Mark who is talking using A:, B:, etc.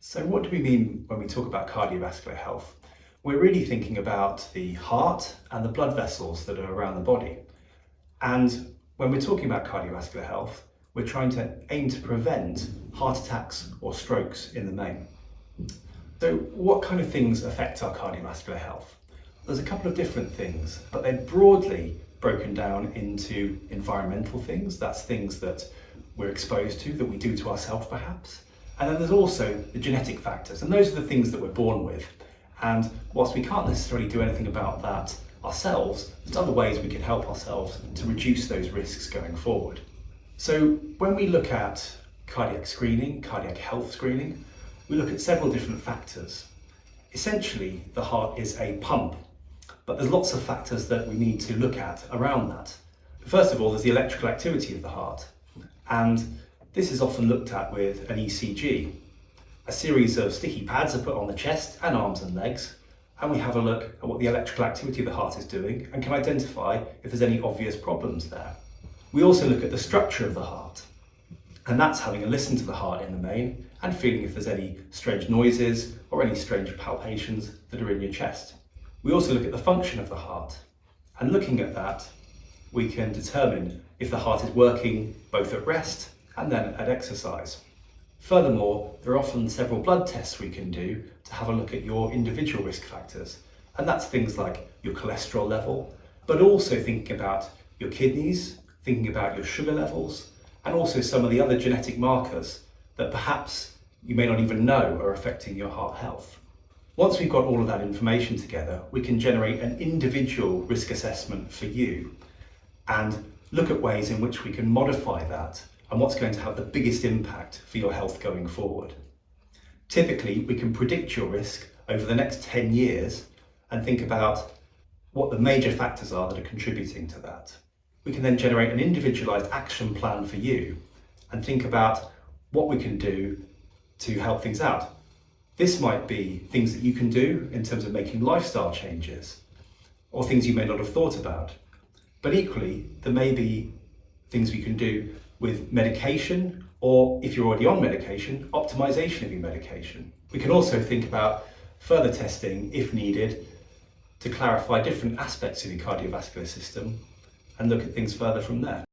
A: So what do we mean when we talk about cardiovascular health? We're really thinking about the heart and the blood vessels that are around the body. And when we're talking about cardiovascular health, we're trying to aim to prevent heart attacks or strokes in the main. So what kind of things affect our cardiovascular health? There's a couple of different things, but they're broadly broken down into environmental things. That's things that we're exposed to, that we do to ourselves perhaps. And then there's also the genetic factors, and those are the things that we're born with. And whilst we can't necessarily do anything about that ourselves, there's other ways we can help ourselves to reduce those risks going forward. So when we look at cardiac screening, cardiac health screening, we look at several different factors. Essentially, the heart is a pump, but there's lots of factors that we need to look at around that. First of all, there's the electrical activity of the heart, and this is often looked at with an ECG. A series of sticky pads are put on the chest and arms and legs, and we have a look at what the electrical activity of the heart is doing and can identify if there's any obvious problems there. We also look at the structure of the heart, and that's having a listen to the heart in the main and feeling if there's any strange noises or any strange palpations that are in your chest. We also look at the function of the heart, and looking at that, we can determine if the heart is working both at rest and then at exercise. Furthermore, there are often several blood tests we can do to have a look at your individual risk factors, and that's things like your cholesterol level, but also thinking about your kidneys, thinking about your sugar levels, and also some of the other genetic markers that perhaps you may not even know are affecting your heart health. Once we've got all of that information together, we can generate an individual risk assessment for you and look at ways in which we can modify that and what's going to have the biggest impact for your health going forward. Typically, we can predict your risk over the next 10 years and think about what the major factors are that are contributing to that. We can then generate an individualized action plan for you and think about what we can do to help things out. This might be things that you can do in terms of making lifestyle changes or things you may not have thought about. But equally, there may be things we can do with medication, or if you're already on medication, optimization of your medication. We can also think about further testing if needed to clarify different aspects of your cardiovascular system and look at things further from there.